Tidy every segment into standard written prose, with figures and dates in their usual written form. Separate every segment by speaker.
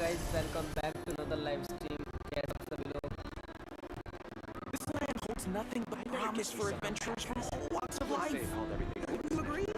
Speaker 1: guys, welcome back to another live stream. कैसे आप सभी लोग?
Speaker 2: This land holds nothing but promise for adventurers from all walks of life. Would you agree?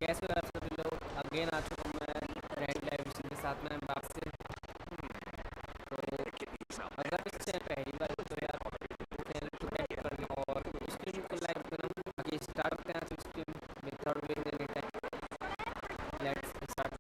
Speaker 1: कैसे हो आप सभी लोग? अगेन आ चुका हूँ मैं ग्रैंड लाइव स्ट्रीम के साथ में बात से। तो अगर इस चैनल पहली बार हो तो यार चैनल को टैप करना और स्ट्रीम को लाइक करना। आगे स्टार्ट करते हैं तो stream without wasting any time. Let's start.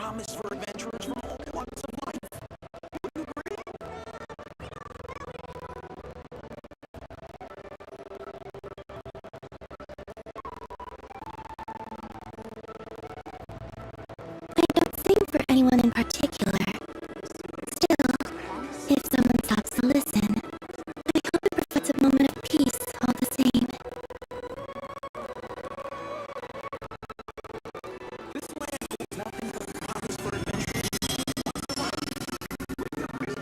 Speaker 2: Promise for adventurers from all walks of life. Would you agree?
Speaker 3: I don't sing for anyone in particular. Still, if someone stops to listen, I hope it provides a moment of peace all the same.
Speaker 2: This land holds nothing but promise for adventurers from all walks of life. Would you agree?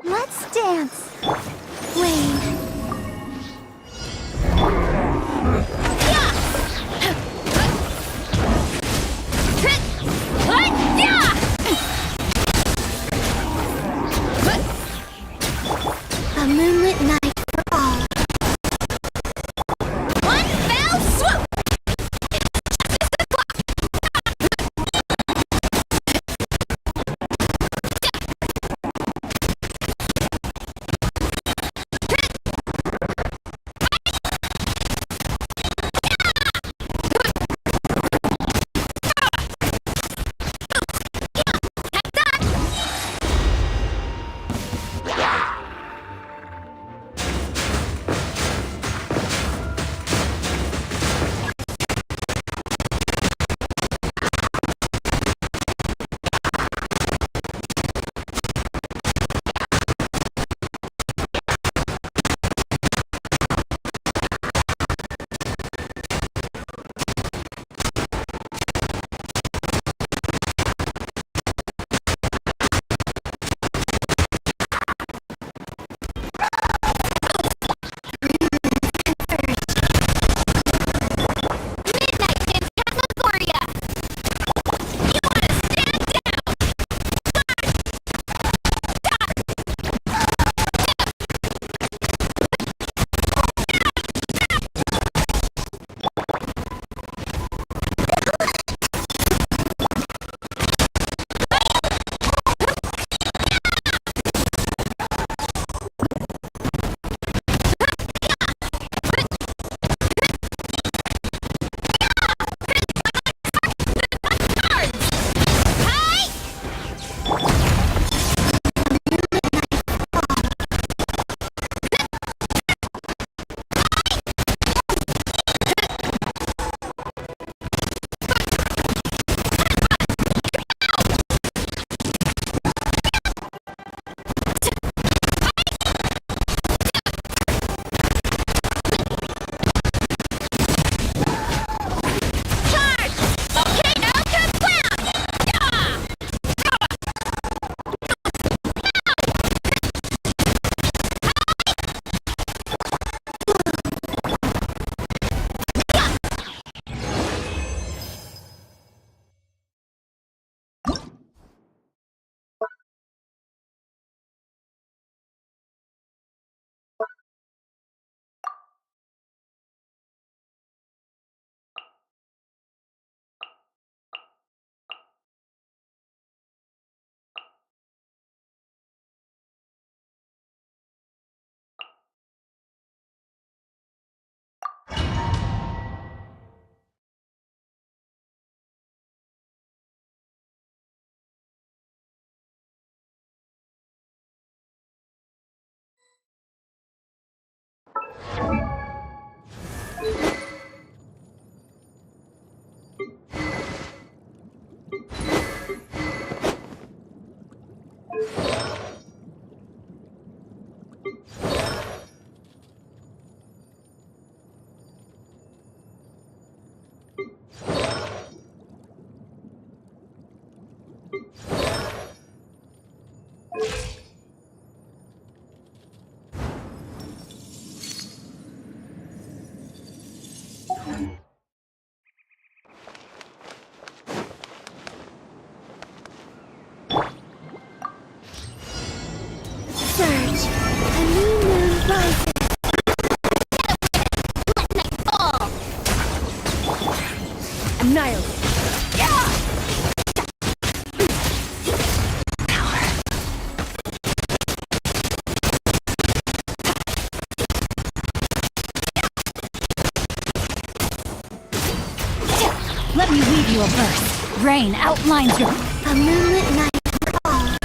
Speaker 3: Let's dance. Wayne. A moonlit night for all. One fell swoop! Surge. A new moon rises.
Speaker 4: Annihilate.
Speaker 5: Let me weave you a verse. Rain outlines your...
Speaker 3: A moonlit night for all.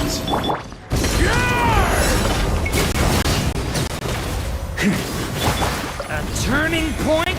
Speaker 2: A turning point?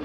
Speaker 3: Oh,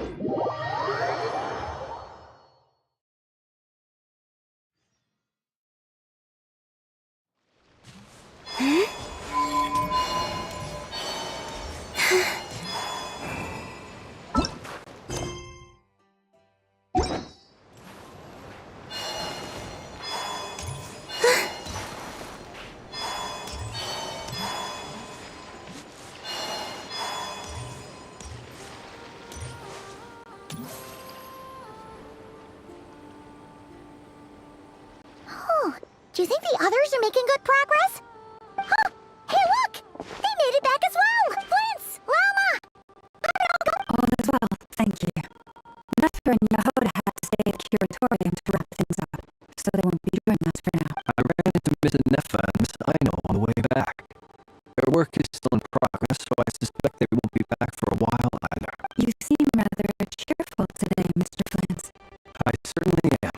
Speaker 3: do you think the others are making good progress? Huh! Hey, look! They made it back as well! Flint's! Llama!
Speaker 5: All is well, thank you. Nethra and Yahoda had to stay at Curatorium to wrap things up, so they won't be joining us for now.
Speaker 4: I ran into Miss Nefa and Miss Aino on the way back. Their work is still in progress, so I suspect they won't be back for a while either.
Speaker 5: You seem rather cheerful today, Mr. Flint.
Speaker 4: I certainly am.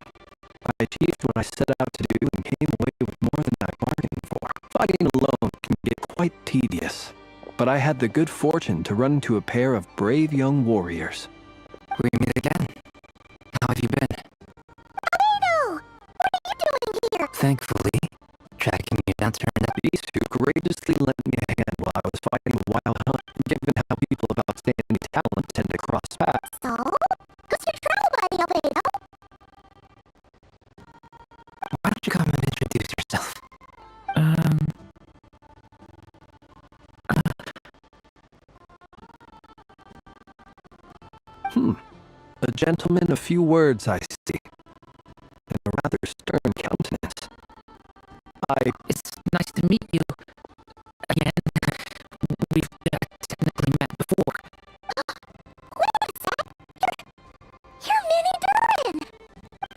Speaker 4: I achieved what I set out to do and came away with more than I bargained for. Fighting alone can get quite tedious, but I had the good fortune to run into a pair of brave young warriors.
Speaker 6: We meet again. How have you been?
Speaker 3: Albedo! What are you doing here?
Speaker 6: Thankfully, tracking you down turned out.
Speaker 4: These two courageously lent me a hand while I was fighting a wild hunt, given how people of outstanding talent tend to cross paths.
Speaker 3: So? Who's your travel buddy, Albedo?
Speaker 6: Why don't you come and introduce yourself?
Speaker 4: A gentleman, a few words, I see, and a rather stern countenance.
Speaker 6: It's nice to meet you again. We've technically met before.
Speaker 3: Wait a sec! You're Minnie Durin!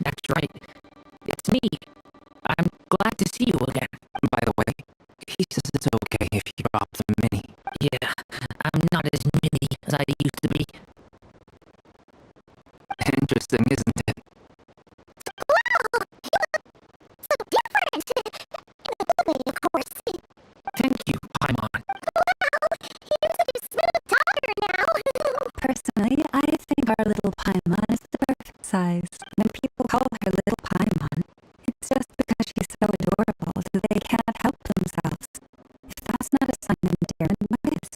Speaker 6: That's right. It's me. I'm glad to see you again. By the way, he says it's okay if you drop the mini. Yeah, I'm not as mini as I used to be. Interesting, isn't it?
Speaker 3: Wow! You look so different! In a good way, of course.
Speaker 6: Thank you, Paimon.
Speaker 3: Wow! You're such a smooth talker now!
Speaker 5: Personally, I think our little Paimon is the perfect size. When people call her little Paimon, it's just because she's so adorable that they can't help themselves. If that's not a sign of endearment, what is?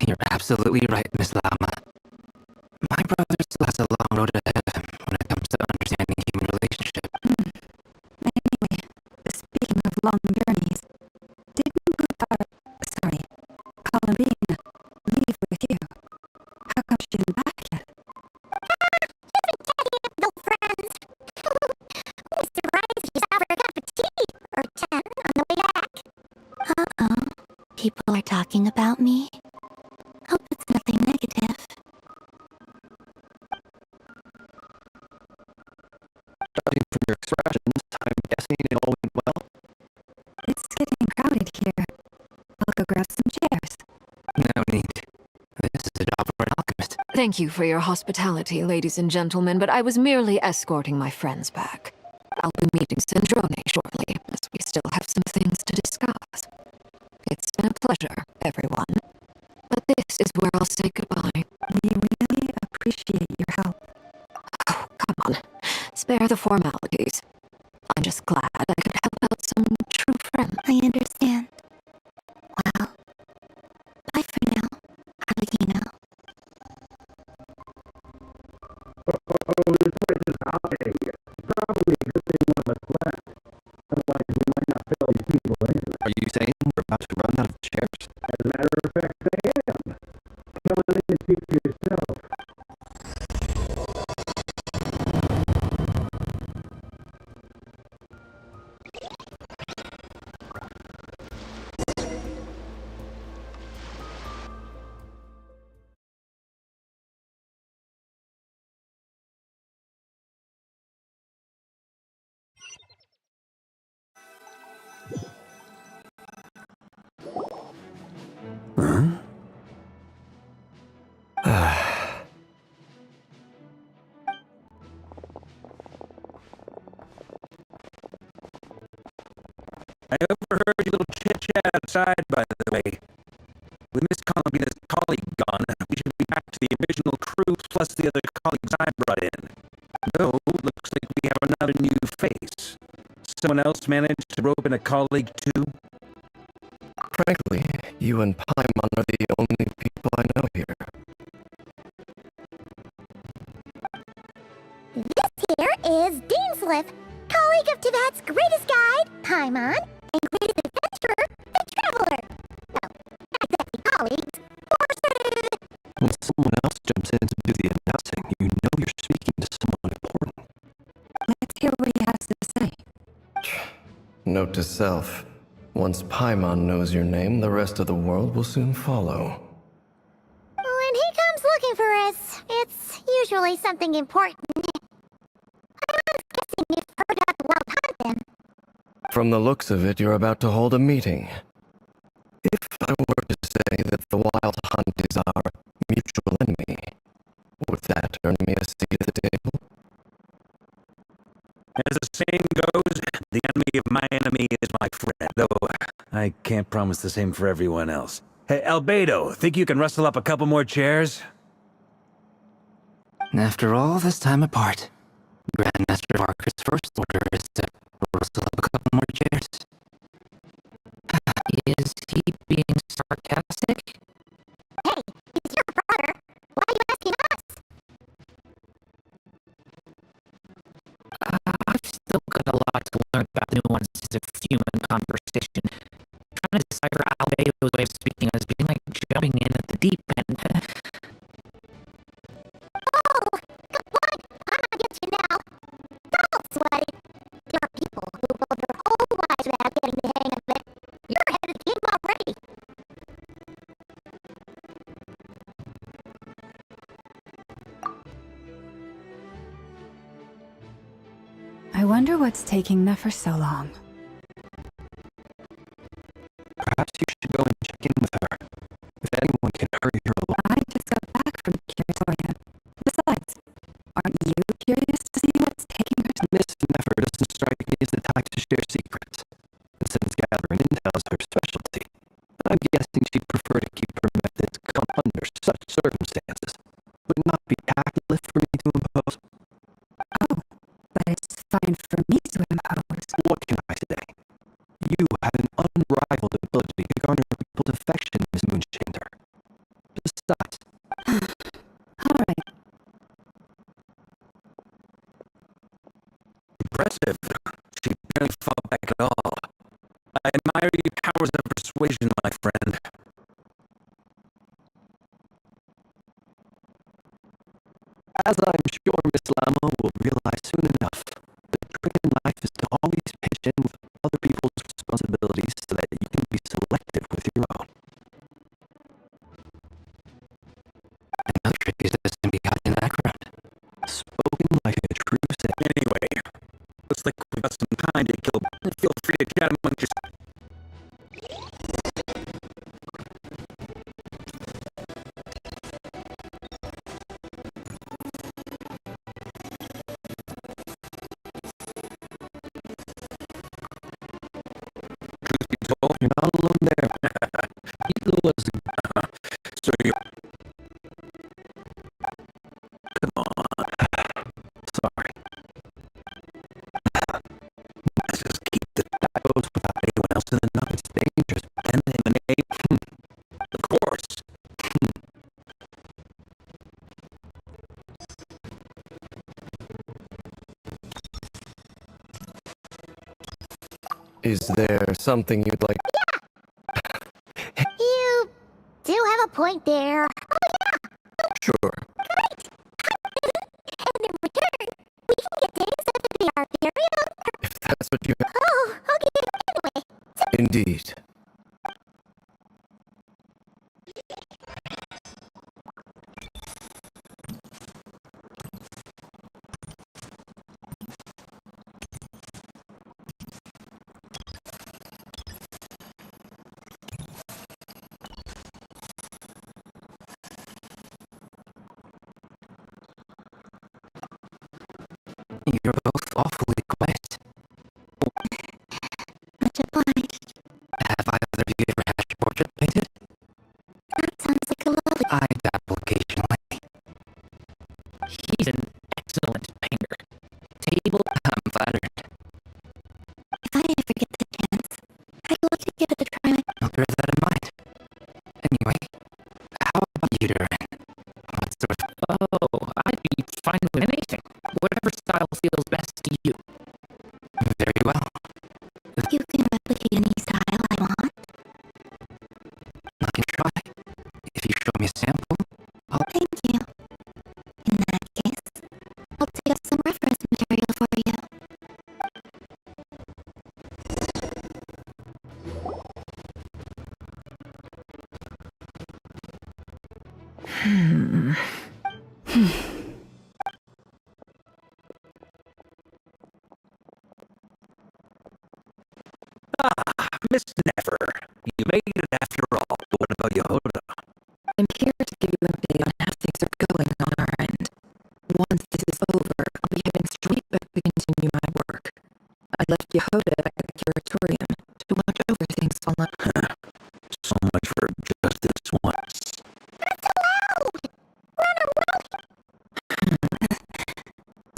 Speaker 6: You're absolutely right, Miss Lama. My brother still has a long road ahead of him when it comes to understanding human relationships.
Speaker 5: Anyway, speaking of long journeys, didn't Columbine leave with you? How come she isn't back yet?
Speaker 3: You've been chatting with no friends! Mr. Risey's out for a cup of tea! Or 10 on the way back! Uh-oh. People are talking about me. Hope it's nothing negative.
Speaker 4: Judging from your expressions, I'm guessing it all went well.
Speaker 5: It's getting crowded here. I'll go grab some chairs.
Speaker 6: No need. This is a job for an alchemist.
Speaker 7: Thank you for your hospitality, ladies and gentlemen, but I was merely escorting my friends back. I'll be meeting Sandrone shortly, as we still have some things to discuss. It's been a pleasure, everyone. But this is where I'll say goodbye.
Speaker 5: We really appreciate your help.
Speaker 7: Oh, come on. Spare the formalities. I'm just glad I could help out some true friends.
Speaker 3: I understand. Well, bye for now, Aladino.
Speaker 4: Are you saying we're about to run out of chairs?
Speaker 8: I overheard your little chit-chat outside, by the way. With Miss Columbina's colleague gone, we to be back to the original crew plus the other colleagues I brought in. Though, looks like we have another new face. Someone else managed to rope in a colleague too?
Speaker 9: Frankly, you and Paimon are the only people I know here.
Speaker 3: This here is Deanslip, colleague of Tibet's greatest guide, Paimon, and greatest adventurer, the Traveler. Well, not exactly colleagues.
Speaker 4: When someone else jumps in to do the announcing, you know you're speaking to someone important.
Speaker 5: Let's hear what he has to say.
Speaker 9: Note to self. Once Paimon knows your name, the rest of the world will soon follow.
Speaker 3: When he comes looking for us, it's usually something important. I'm guessing you've heard about the Wild Hunt then.
Speaker 9: From the looks of it, you're about to hold a meeting. If I were to say that the Wild Hunt is our mutual enemy, would that earn me a seat at the table?
Speaker 8: As the saying goes, the enemy of my enemy is my friend, though I can't promise the same for everyone else. Hey, Albedo, think you can rustle up a couple more chairs?
Speaker 6: After all this time apart, Grandmaster Marcus' first order is to rustle up a couple more chairs. Is he being sarcastic?
Speaker 3: Hey, he's your brother. Why are you asking us?
Speaker 6: I've still got a lot to learn about the nuances of human conversation. Trying to decipher Albedo's way of speaking has been like jumping in at the deep end.
Speaker 3: Oh, good point. I'm gonna get you now. Don't sweat it. There are people who go their whole lives without getting the hang of it. You're ahead of the game already.
Speaker 5: I wonder what's taking Nefer so long.
Speaker 4: Perhaps you should go and check in with her. If anyone can hurry her along.
Speaker 5: I just got back from Curatoria. Besides, aren't you curious to see what's taking her so
Speaker 4: Miss Nefer doesn't strike me as the type to share secrets. And since gathering intel is her specialty, I'm guessing she'd prefer to keep her methods come under such circumstances. Would not be tactless for me to impose.
Speaker 5: Oh, but it's fine for me to impose.
Speaker 4: What can I say? You have an unrivaled ability to garner people's affection, Miss Moonshander. Besides,
Speaker 5: All right.
Speaker 8: Impressive. She barely fought back at all. I admire your powers of persuasion, my friend.
Speaker 4: as I'm sure Miss Lama will realize soon enough, the trick in life is to always pitch in with other people's responsibilities so that you can be selective with your own.
Speaker 6: Another trick is just to be out in the background.
Speaker 4: Spoken like a true saint.
Speaker 8: Anyway, looks like we've got some time to kill. Feel free to chat amongst yourselves.
Speaker 4: You're not alone there. Eagle was
Speaker 8: So you... Come on.
Speaker 4: sorry.
Speaker 8: Let's just keep the
Speaker 4: That goes without
Speaker 8: anyone else in the know.
Speaker 4: it's dangerous.
Speaker 8: And emanate. Of course.
Speaker 9: Is there something you'd like?
Speaker 3: You do have a point there.
Speaker 9: Sure.
Speaker 3: And in return, we can get things sent to the Arthurium.
Speaker 9: If that's what you have.
Speaker 3: Oh, okay, anyway.
Speaker 9: Indeed.
Speaker 6: You're both awfully quiet.
Speaker 3: Much obliged.
Speaker 6: Have either of you ever had your portrait painted?
Speaker 3: That sounds like a lovely...
Speaker 6: I dabble occasionally. computer and what sort of... Oh, I'd be fine with anything. Whatever style feels best to you. Very well.
Speaker 3: You can replicate any style I want.
Speaker 6: I can try. If you show me a sample,
Speaker 3: Thank you. In that case, I'll take up some reference material for you.
Speaker 8: Miss Nefer, you made it after all. What about Yehuda?
Speaker 7: I'm here to give you an update on how things are going on our end. Once this is over, I'll be heading straight back to continue my work. I left Yehuda at the curatorium to watch over things while I'm...
Speaker 8: So much for just this once.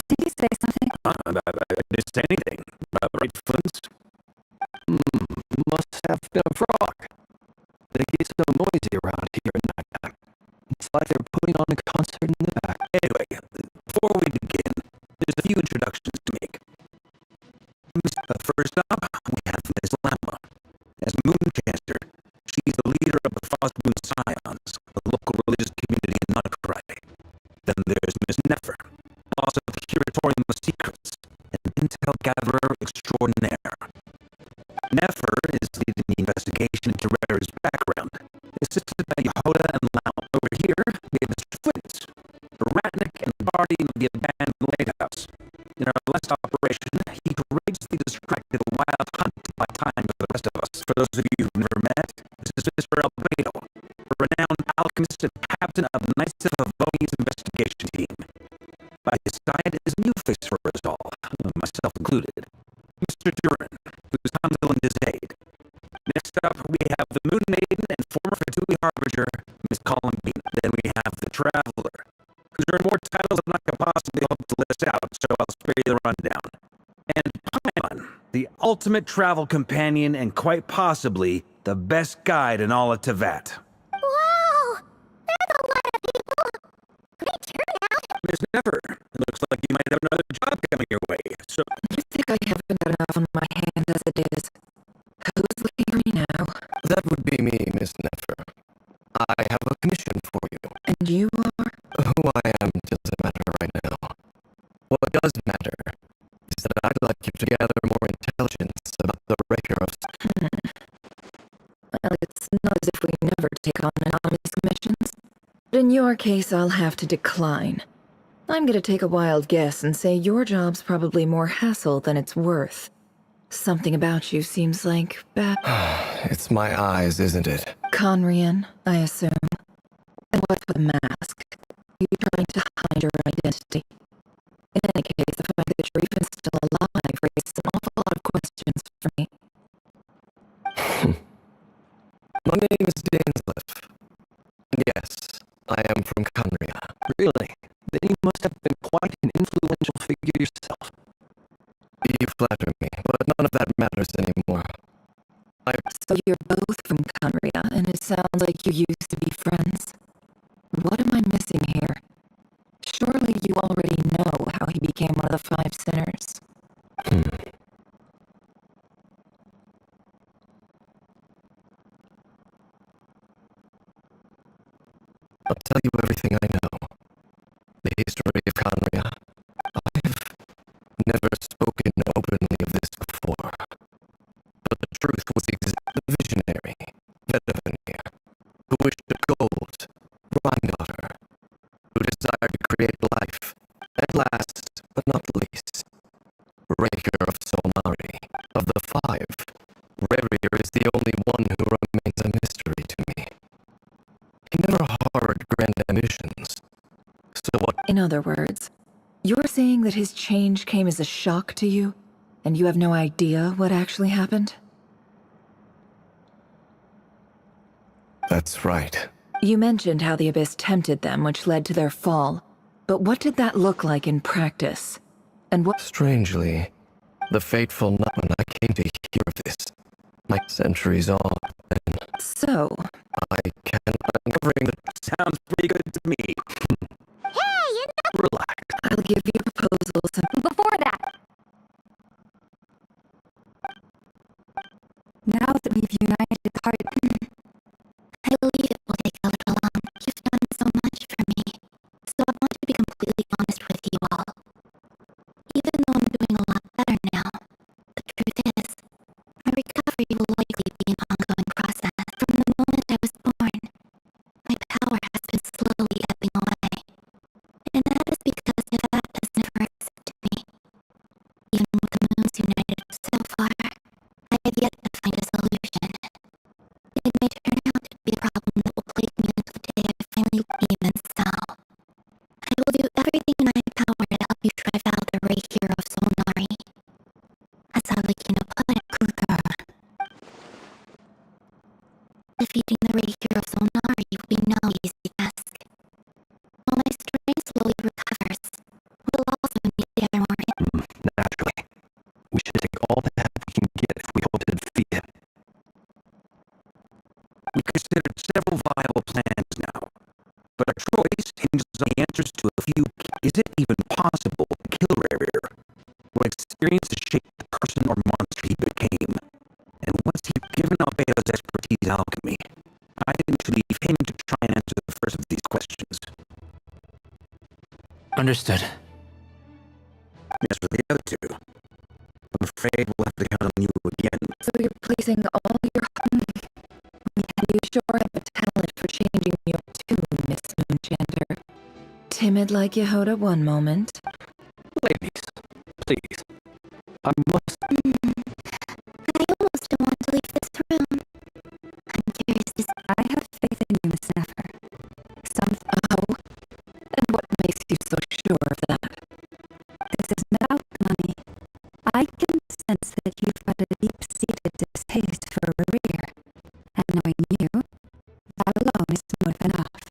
Speaker 5: Did you say something?
Speaker 8: I didn't say anything. Right, Flint?
Speaker 4: Must have been a frog. They get so noisy around here at nighttime. It's like they're putting on a concert in the back.
Speaker 8: Anyway, before we begin, there's a few introductions to make. First up, we have Miss Lama. As Mooncaster, she's the leader of the Frostmoon Scions, a local religious community in Nutcry. Then there's Miss Nefer, also the Curatorium of Secrets, an intel gatherer extraordinaire. Nefer is leading the investigation into Rara's background, assisted by Yehuda and Lau. Over here, we have Mr. Flint, a Ratnik and party of the abandoned lighthouse. In our last operation, he courageously distracted a wild hunt to buy time for the rest of us. For those of you who've never met, this is Mr. Albedo, a renowned alchemist and captain of the Knights of Avoni's investigation team. By his side is a new face for us all, myself included, Mr. Duran, who's come to lend his aid. Next up, we have the Moon Maiden and former Fatui Harbinger, Miss Columbine. Then we have the Traveler, who's earned more titles than I could possibly hope to list out, so I'll spare you the rundown. And Paimon, the ultimate travel companion and quite possibly the best guide in all of Teyvat.
Speaker 3: Wow! That's a lot of people! Great turnout!
Speaker 8: Miss Nefer, it looks like you might have another job coming your way, so...
Speaker 7: I think I haven't got enough on my hands as it is. Who's looking for me now?
Speaker 9: That would be me, Miss Nefer. I have a commission for you.
Speaker 7: And you are?
Speaker 9: Who I am doesn't matter right now. What does matter is that I'd like you to gather more intelligence about the Rakeros.
Speaker 7: Well, it's not as if we never take on anonymous commissions. But in your case, I'll have to decline. I'm gonna take a wild guess and say your job's probably more hassle than it's worth. Something about you seems like bad...
Speaker 9: It's my eyes, isn't it?
Speaker 7: Conrian, I assume. And what's with the mask? You trying to hide your identity? In any case, the fact that you're even still alive raises an awful lot of questions for me.
Speaker 9: My name is Dainsleif. And yes, I am from Conria.
Speaker 4: Really? Then you must have been quite an influential figure yourself.
Speaker 9: You flatter me, but none of that matters anymore.
Speaker 7: So you're both from Conria, and it sounds like you used to be friends. What am I missing here? Surely you already know how he became one of the five sinners.
Speaker 9: I'll tell you everything I know. The history of Conria. I've never spoken openly of this before. But the truth was the visionary, Vedavenir, who wished a gold, Rhine-daughter, who desired to create life, and last, but not least, Raker of Solmari. Of the five, Rerir is the only one who remains a mystery to me. He never harbored grand ambitions. So what?
Speaker 7: In other words, you're saying that his change came as a shock to you, and you have no idea what actually happened?
Speaker 9: That's right.
Speaker 7: You mentioned how the Abyss tempted them, which led to their fall. But what did that look like in practice? And what—
Speaker 9: Strangely, the fateful night when I came to hear of this, my centuries on, and
Speaker 7: So,
Speaker 9: I cannot
Speaker 8: discovering that sounds pretty good to me.
Speaker 3: Hey, you know.
Speaker 4: Relax.
Speaker 7: I'll give you proposals and
Speaker 3: Before that,
Speaker 5: Now that we've united heart,
Speaker 3: I believe it will take a little long. You've done so much for me. So I want to be completely honest with you all. Even though I'm doing a lot better now, the truth is, my recovery will likely be an ongoing process. From the moment I was born, my power has been slowly ebbing away. And that is because Yvette has never accepted me. Even with the moons united so far, I have yet to find a solution. It may turn out to be a problem that will plague me until the day I finally leave, even so. I will do everything in my power to help you drive out the Ray Hero of Solnari. As Alekino put it, defeating the Ray Hero of Solnari will be no easy task. While my strength slowly recovers, we'll also need the other more.
Speaker 4: Naturally. We should take all the help we can get if we hope to defeat him.
Speaker 8: We've considered several viable plans now, but our choice hinges on the answers to a few. Is it even possible to kill Rare? What experience has shaped the person or monster he became? And once he's given up Beo's expertise in alchemy, I think we should leave him to try and answer the first of these questions.
Speaker 6: Understood.
Speaker 8: As for the other two, I'm afraid we'll have to count on you again.
Speaker 7: so you're placing all your you sure have a talent for changing your tune, Miss Moonchanter. Timid like Yehoda one moment.
Speaker 4: Ladies, please. I must.
Speaker 3: I almost don't want to leave this room. I'm curious to see.
Speaker 5: I have faith in you, Miss Nefer.
Speaker 7: Oh, and what makes you so sure of that?
Speaker 5: This is about money. I can sense that you've got a deep-seated distaste for a career. And knowing you, that alone is more than enough.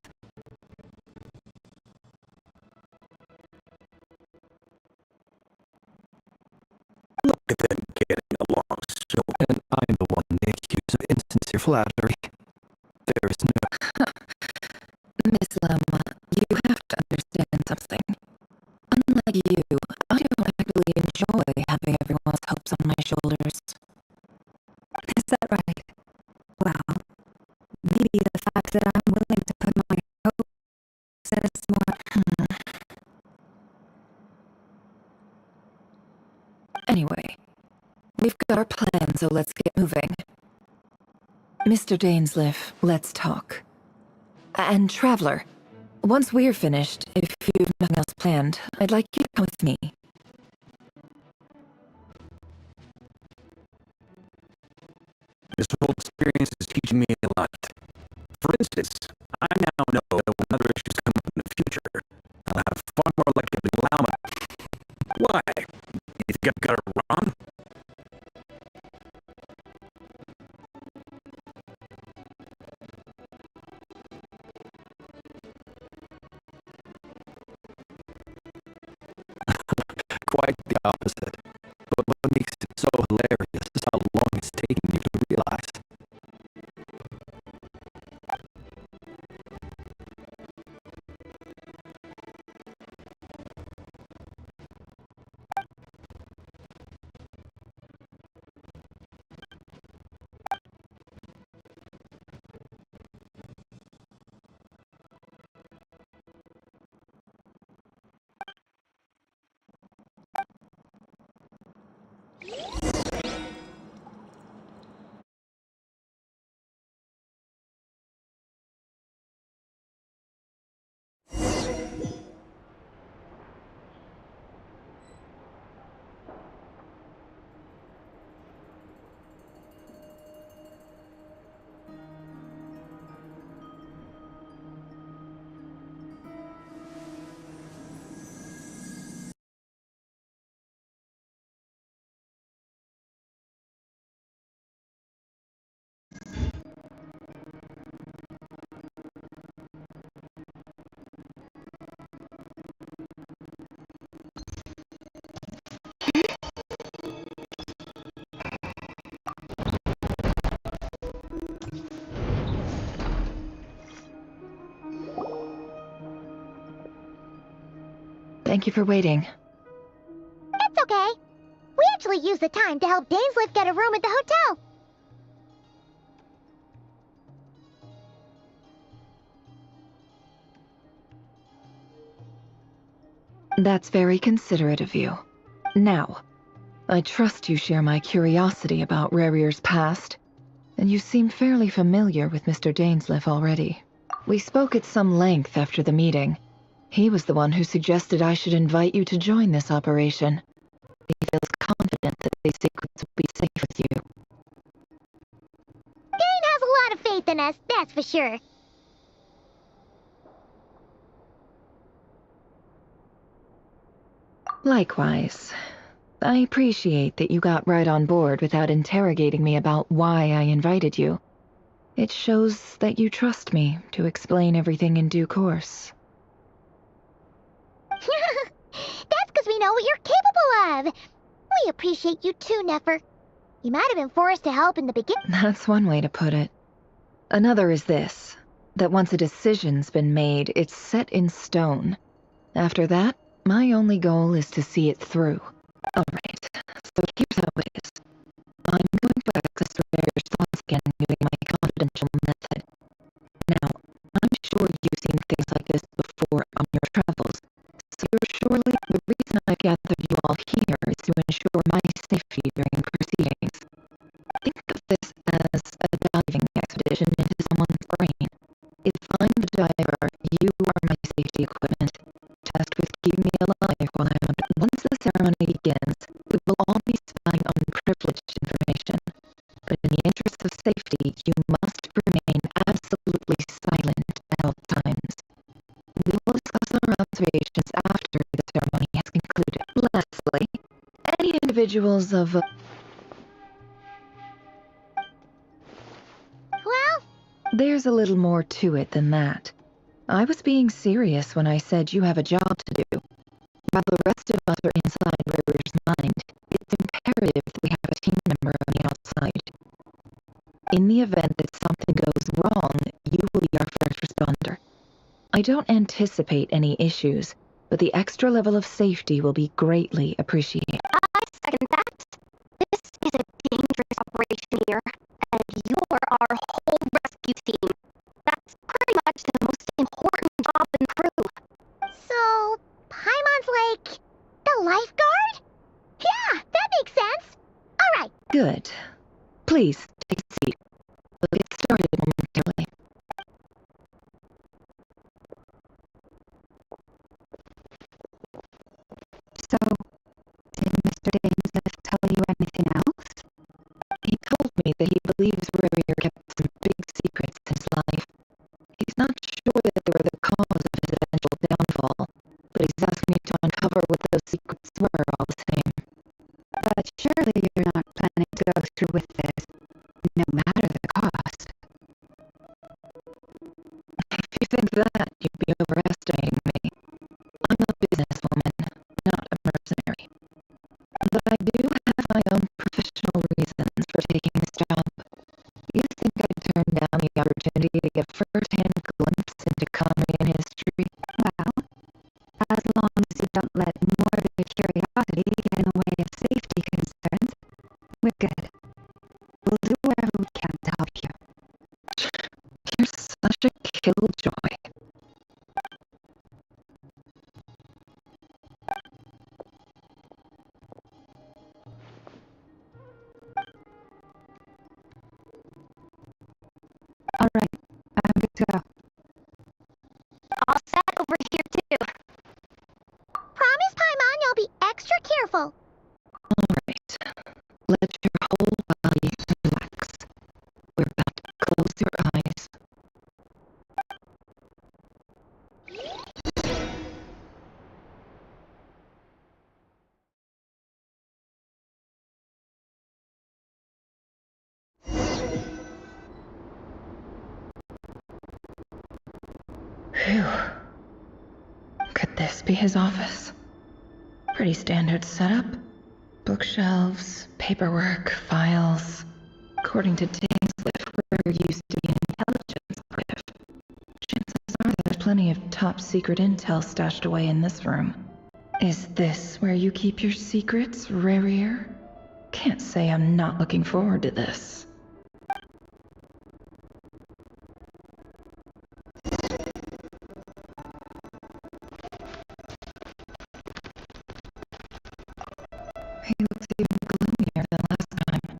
Speaker 8: Look at them getting along so.
Speaker 4: And I'm the one they accuse of insincere flattery. There is no.
Speaker 7: Miss Lama, you have to understand something. Unlike you, I don't actually enjoy having everyone's hopes on my shoulders.
Speaker 5: Is that right? Well, maybe the fact that I'm willing to put my hopes in a more.
Speaker 7: Anyway, we've got our plan, so let's get moving. Mr. Dainsleif, let's talk. And Traveler, once we're finished, if you've nothing else planned, I'd like you to come with me.
Speaker 8: This whole experience is teaching me a lot. For instance, I now know that when other issues come up in the future, I'll have far more likely to allow me. Why? You think I've got it wrong?
Speaker 4: Quite the opposite. But what makes it so hilarious is how long it's taken you to realize.
Speaker 5: Thank you for waiting.
Speaker 3: It's okay. We actually used the time to help Dainsliff get a room at the hotel.
Speaker 5: That's very considerate of you. Now, I trust you share my curiosity about Rarier's past, and you seem fairly familiar with Mr. Dainsliff already. We spoke at some length after the meeting. He was the one who suggested I should invite you to join this operation. He feels confident that these secrets will be safe with you.
Speaker 3: Dane has a lot of faith in us, that's for sure.
Speaker 5: Likewise. I appreciate that you got right on board without interrogating me about why I invited you. It shows that you trust me to explain everything in due course.
Speaker 3: That's because we know what you're capable of. We appreciate you too, Nefer. You might have been forced to help in the beginning.
Speaker 5: That's one way to put it. Another is this, that once a decision's been made, it's set in stone. After that, my only goal is to see it through. Alright, so here's how it is. I'm going to access Rare's thoughts again using my confidential method. Now, I'm sure you've seen things like this before on your travels, so surely the reason I gathered you all here is to ensure my safety during proceedings. Think of this as a diving expedition into someone's brain. If I'm the diver, you are my safety equipment, tasked with keeping me alive while I'm under. Once the ceremony begins, we will all be spying on privileged information. But in the interest of safety, you must remain absolutely silent at all times. We will discuss our observations after the ceremony has concluded. Lastly, any individuals of...
Speaker 3: Well?
Speaker 5: There's a little more to it than that. I was being serious when I said you have a job to do. While the rest of us are inside River's mind, it's imperative that we have a team member on the outside. In the event that something goes wrong, you will be our first responder. I don't anticipate any issues, but the extra level of safety will be greatly appreciated.
Speaker 3: I second that. This is a dangerous operation here, and you're our whole rescue team. That's pretty much the most important job in the crew. So, Paimon's like the lifeguard? Yeah, that makes sense. Alright.
Speaker 5: Good. Please, take a seat. We'll get started momentarily. So, did Mr. Dainsliff tell you anything else? He told me that he believes Rarier kept some big secrets in his life. He's not sure that they were the cause of his eventual downfall, but he's asked me to uncover what those secrets were all the same. But surely you're not planning to go through with this, no matter the cost. If you think that, you'd be overestimating me. I'm a businesswoman, not a mercenary. But I do have my own professional reasons for taking this job. You think I'd turn down the opportunity to get a first-hand glimpse into Conrian history? Well, as long as you don't let morbid curiosity get in the way of safety concerns, we're good. We'll do whatever we can to help you. You're such a killjoy. Alright, I'm good to go.
Speaker 3: All set over here too. Promise, Paimon, you'll be extra careful.
Speaker 5: Alright, let your whole body relax. We're about to close your eyes. Phew. Could this be his office? Pretty standard setup. Bookshelves, paperwork, files. According to Dainsliff, River used to be an intelligence operative. Chances are there's plenty of top secret intel stashed away in this room.
Speaker 10: Is this where you keep your secrets, Rarier? Can't say I'm not looking forward to this. He looks even gloomier than last time.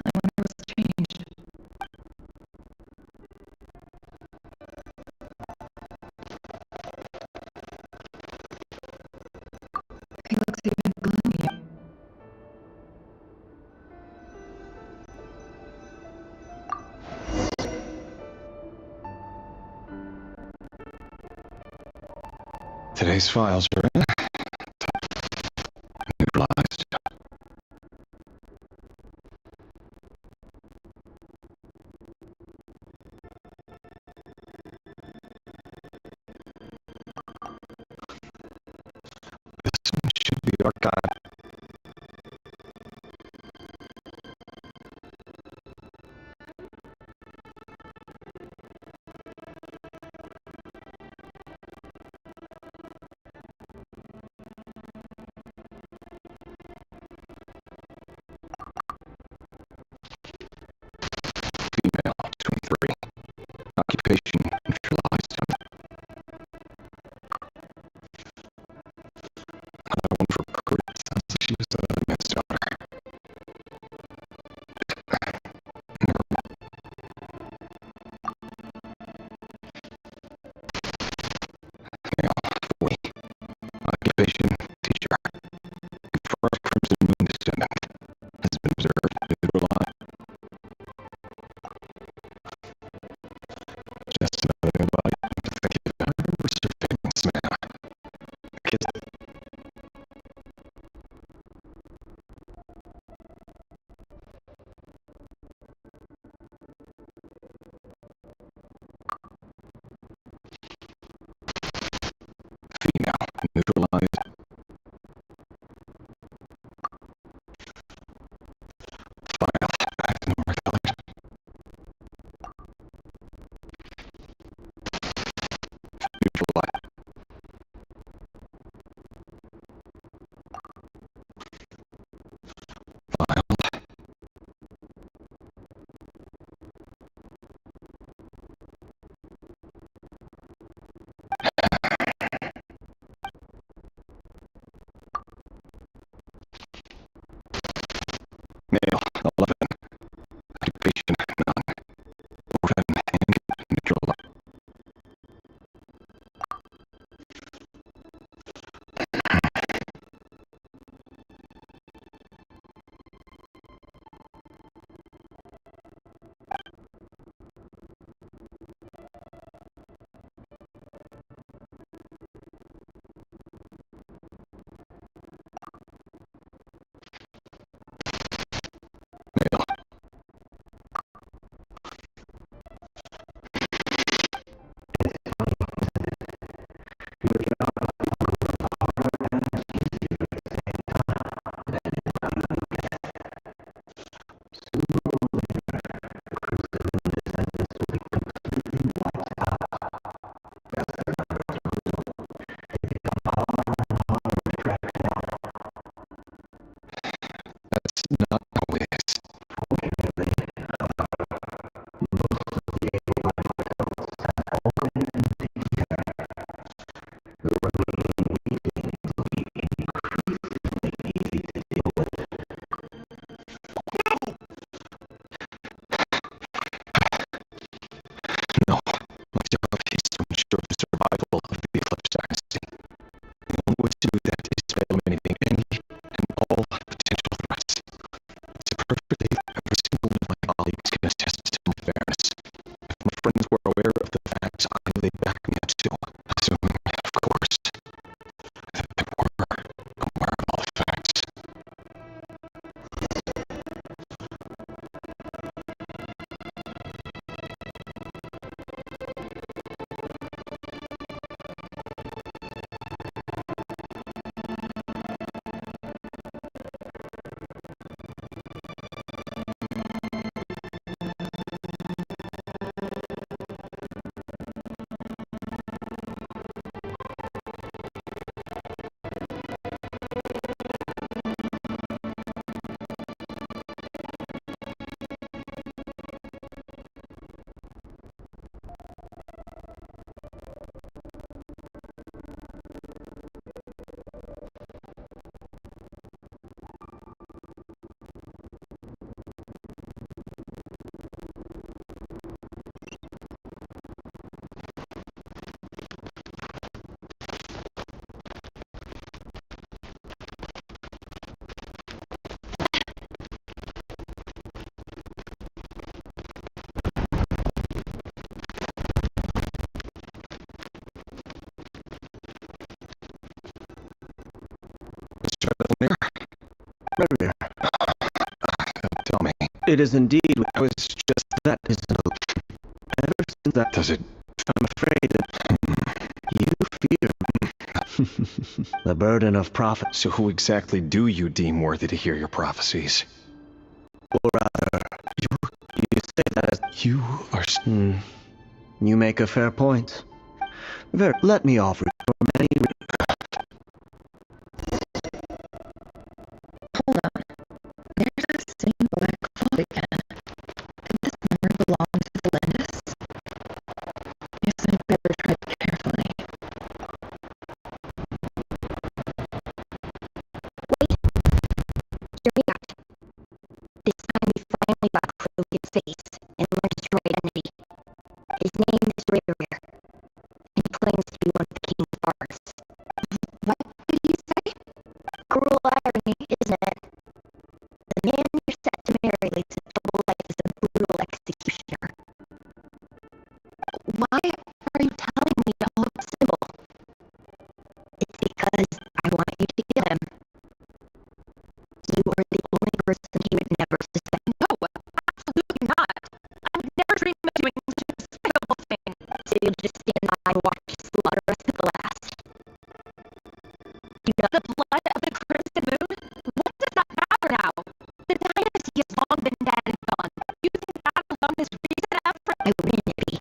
Speaker 10: I wonder what's changed. He looks even gloomier.
Speaker 11: Today's files are in. Neutralized. This should be archived. Female, 23. Occupation neutralized. Another one for recruits.
Speaker 12: It is indeed. I was just that is no. Ever since that,
Speaker 11: Does it?
Speaker 12: I'm afraid that you fear the burden of prophet.
Speaker 11: So who exactly do you deem worthy to hear your prophecies?
Speaker 12: Or rather, you say that as
Speaker 11: You are...
Speaker 12: You make a fair point. Let me offer you for many
Speaker 10: Hold on. There's that same black cloud again. Could this memory belong to the Lindis? Guess I'd better tread carefully.
Speaker 3: Wait! You're not. This time we finally got Krogan's face and learned his true identity. His name is Rare, and he claims to be one of the king's forests.
Speaker 10: What did he say?
Speaker 3: Cruel irony, isn't it? The man you're set to marry leads a double life as a brutal executioner.
Speaker 10: Why are you telling me to hold the symbol?
Speaker 3: It's because I want you to kill him. You are the only person he would never suspect.
Speaker 10: No, absolutely not. I've never dreamed of doing such a despicable thing.
Speaker 3: So you'll just stand by and watch slaughter us at the last. You know
Speaker 10: The blood of the Crimson Moon? What does that matter now? The dynasty has long been dead and gone. You think that alone is reason enough for...
Speaker 3: I wouldn't it be?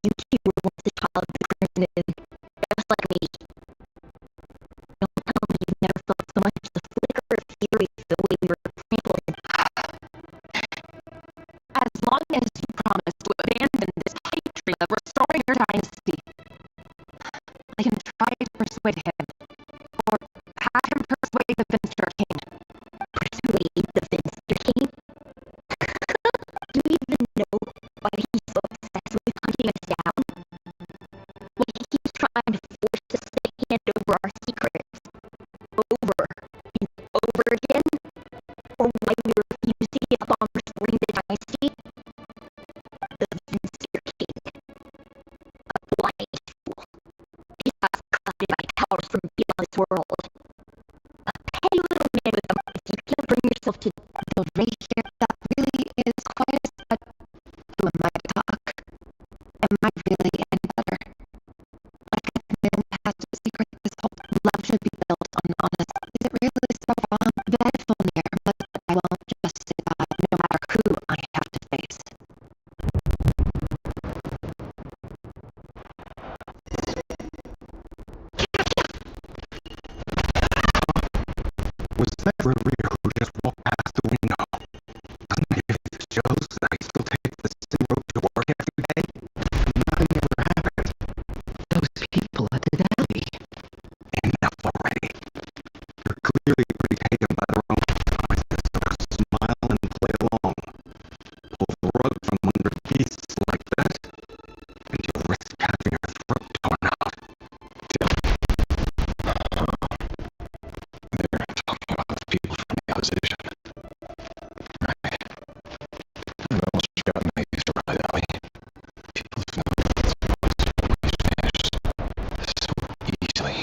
Speaker 3: You two were once the child of the Crimson Moon, just like me. Don't tell me you've never felt so much as a flicker of fury for the way we were trampled in.
Speaker 10: As long as you promise to abandon this pipe dream of restoring your dynasty, I can try to persuade him, or have him persuade the Finster King.
Speaker 3: Persuade the Finster King? Do you even know why he's so obsessed with hunting us down? Why he keeps trying to force us to hand over our secrets? Over and over again? Or why we refuse to give up on restoring the dynasty? The Finster King. A blind fool. He got corrupted by powers from beyond this world. A petty little man with a mind. You can't bring yourself to...
Speaker 10: The ratio that really is quite a step. Who am I to talk? Am I really any better? Like I've been past a secret this whole love should be built on honest. Is it really so wrong? That I feel near, but I won't just sit by no matter who I have to face.
Speaker 11: Was that Revere who just walked past the window? Maybe this shows that I still take the same road to work every day? Nothing ever happened.
Speaker 10: Those people at the deli.
Speaker 11: Enough already. You're clearly pretty taken by their own promises, so smile and play along. Pull the rug from under beasts like that, and you'll risk having your throat torn off. They're talking about the people from the opposition. Right. I almost forgot my used to ride alley. People feel that's supposed to vanish so easily.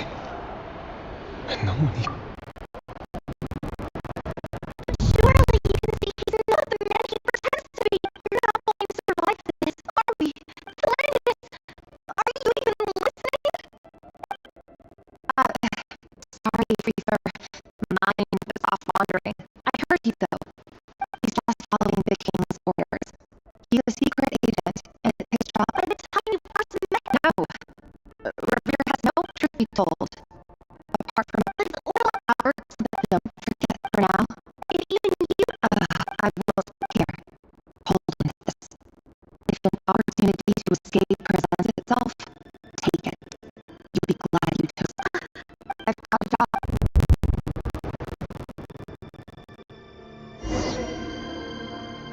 Speaker 11: And no one even...
Speaker 3: Surely you can see he's not the man he pretends to be. You're not going to survive this, are we? Landis, are you even listening?
Speaker 10: Sorry, Reaver. Mine was off wandering. I heard you, though. He's just following the king's orders. He's a secret agent, and his job...
Speaker 3: By the time you first met...
Speaker 10: No. Revere has no truth to be told. Apart from a